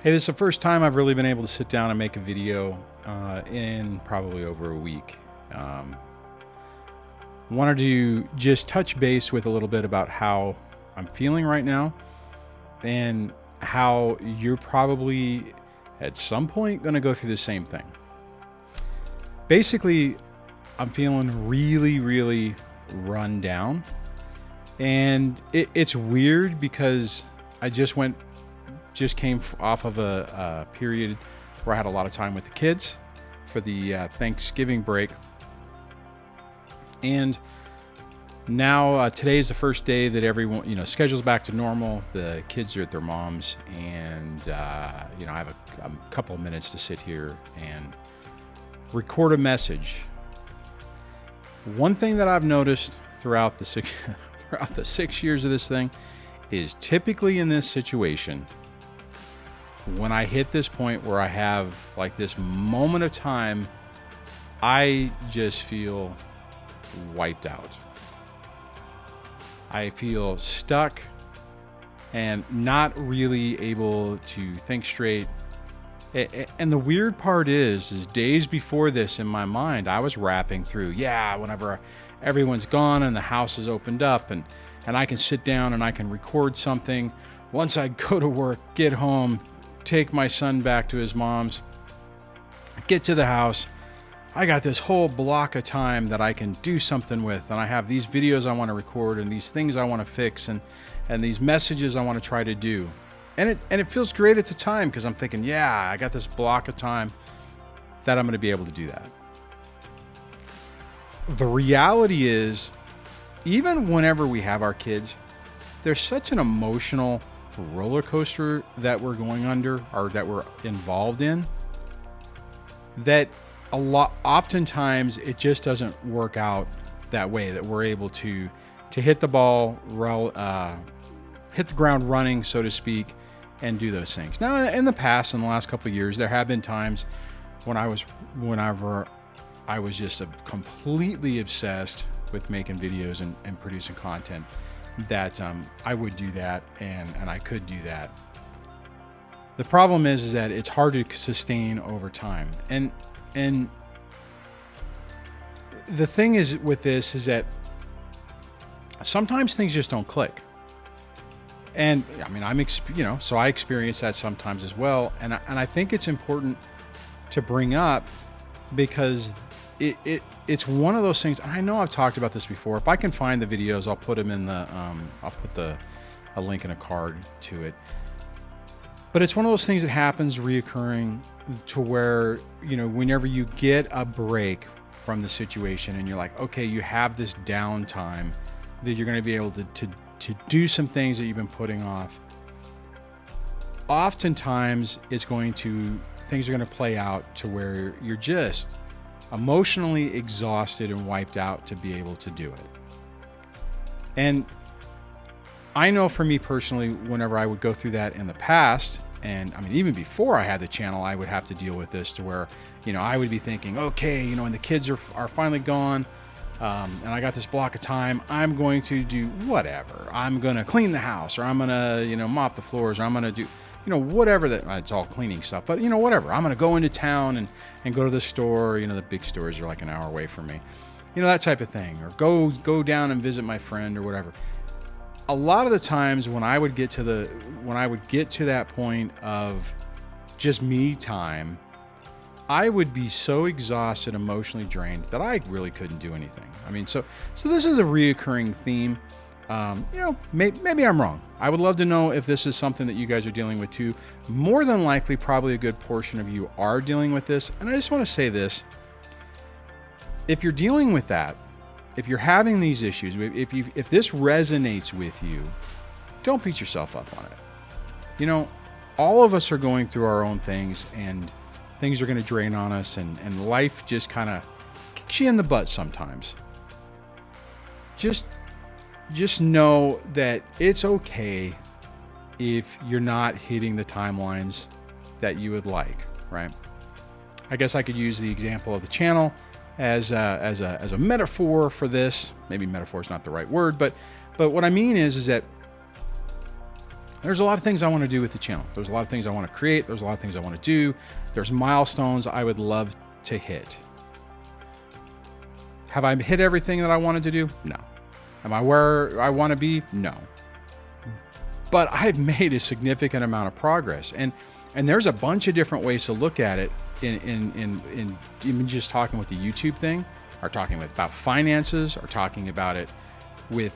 Hey, this is the first time I've really been able to sit down and make a video in probably over a week. Um, Wanted to just touch base with a little bit about how I'm feeling right now and how you're probably at some point going to go through the same thing. Basically, I'm feeling really, really run down. And it's weird because I just came off of a period where I had a lot of time with the kids for the Thanksgiving break. And now today is the first day that everyone, schedule's back to normal. The kids are at their mom's, and I have a couple of minutes to sit here and record a message. One thing that I've noticed throughout the throughout the 6 years of this thing is typically in this situation, when I hit this point where I have like this moment of time, I just feel wiped out. I feel stuck and not really able to think straight. And the weird part is days before this in my mind, I was rapping through, whenever everyone's gone and the house is opened up and I can sit down and I can record something. Once I go to work, get home, take my son back to his mom's, get to the house, I got this whole block of time that I can do something with, and I have these videos I want to record and these things I want to fix and these messages I want to try to do. And it feels great at the time because I'm thinking, I got this block of time that I'm going to be able to do that. The reality is, even whenever we have our kids, there's such an emotional roller coaster that we're going under or that we're involved in that oftentimes it just doesn't work out that way, that we're able to hit the ball, hit the ground running, so to speak, and do those things. Now, in the past, in the last couple of years, there have been times whenever I was just completely obsessed with making videos and producing content, that I would do that and I could do that. The problem is that it's hard to sustain over time. And the thing is with this is that sometimes things just don't click. And I mean, so I experience that sometimes as well. And I think it's important to bring up because it's one of those things. I know I've talked about this before. If I can find the videos, I'll put them in I'll put a link in a card to it. But it's one of those things that happens reoccurring to where, whenever you get a break from the situation and you're like, okay, you have this downtime that you're going to be able to do some things that you've been putting off. Oftentimes things are going to play out to where you're just emotionally exhausted and wiped out to be able to do it. And I know for me personally, whenever I would go through that in the past, and I mean, even before I had the channel, I would have to deal with this to where, I would be thinking, okay, and the kids are finally gone, and I got this block of time, I'm going to do whatever. I'm going to clean the house, or I'm going to, mop the floors, or I'm going to do, whatever that, it's all cleaning stuff, but whatever. I'm going to go into town and go to the store, the big stores are like an hour away from me, that type of thing, or go down and visit my friend or whatever. A lot of the times when I would get to that point of just me time, I would be so exhausted, emotionally drained that I really couldn't do anything. I mean, so this is a reoccurring theme. Maybe I'm wrong. I would love to know if this is something that you guys are dealing with too. More than likely, probably a good portion of you are dealing with this. And I just want to say this. If you're dealing with that, if you're having these issues, if this resonates with you, don't beat yourself up on it. All of us are going through our own things, and things are going to drain on us, and life just kind of kicks you in the butt sometimes. Just know that it's okay if you're not hitting the timelines that you would like, right? I guess I could use the example of the channel as a metaphor for this. Maybe metaphor is not the right word, but what I mean is that There's a lot of things I want to do with the channel. There's a lot of things I want to create. There's a lot of things I want to do. There's milestones I would love to hit. Have I hit everything that I wanted to do? No. Am I where I want to be? No. But I've made a significant amount of progress. And there's a bunch of different ways to look at it in even just talking with the YouTube thing, or talking about finances, or talking about it with,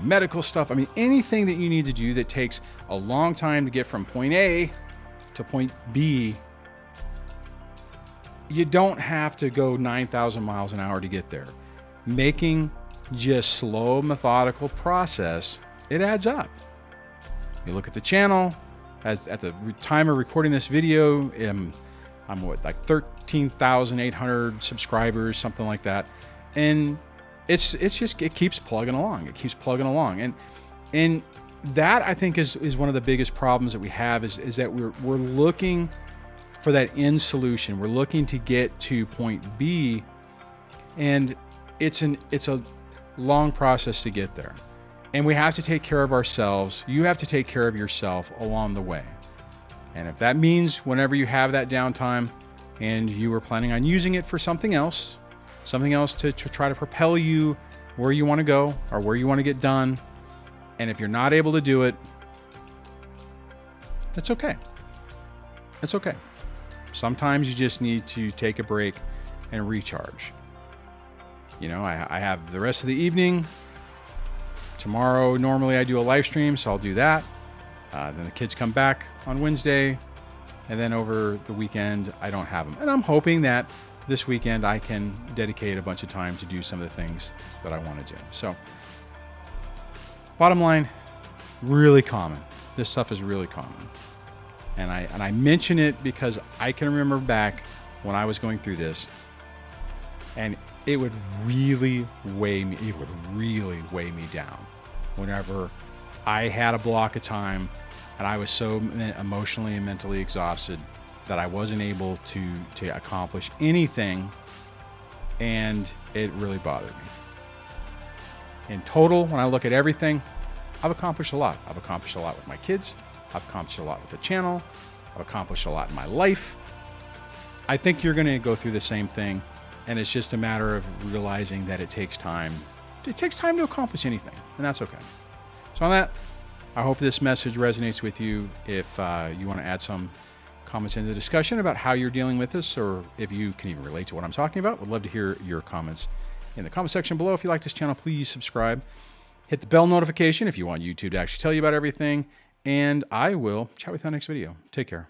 medical stuff. Anything that you need to do that takes a long time to get from point A to point B, you don't have to go 9,000 miles an hour to get there. Making just slow, methodical process, it adds up. You look at the channel, at the time of recording this video, I'm like 13,800 subscribers, something like that. And it keeps plugging along. It keeps plugging along. And that, I think, is one of the biggest problems that we have is that we're looking for that end solution. We're looking to get to point B, and it's a long process to get there. And we have to take care of ourselves. You have to take care of yourself along the way. And if that means whenever you have that downtime and you were planning on using it for something else to try to propel you where you want to go or where you want to get done, and if you're not able to do it, that's okay. It's okay. Sometimes you just need to take a break and recharge. I have the rest of the evening. Tomorrow, normally I do a live stream, so I'll do that. Then the kids come back on Wednesday, and then over the weekend, I don't have them. And I'm hoping that this weekend I can dedicate a bunch of time to do some of the things that I want to do. So, bottom line, really common. This stuff is really common. And I mention it because I can remember back when I was going through this, and it would really weigh me down whenever I had a block of time and I was so emotionally and mentally exhausted that I wasn't able to accomplish anything, and it really bothered me. In total, when I look at everything, I've accomplished a lot. I've accomplished a lot with my kids. I've accomplished a lot with the channel. I've accomplished a lot in my life. I think you're going to go through the same thing, and it's just a matter of realizing that it takes time. It takes time to accomplish anything, and that's okay. So on that, I hope this message resonates with you. If you want to add some comments into the discussion about how you're dealing with this, or if you can even relate to what I'm talking about, would love to hear your comments in the comment section below. If you like this channel, please subscribe. Hit the bell notification if you want YouTube to actually tell you about everything. And I will chat with you on the next video. Take care.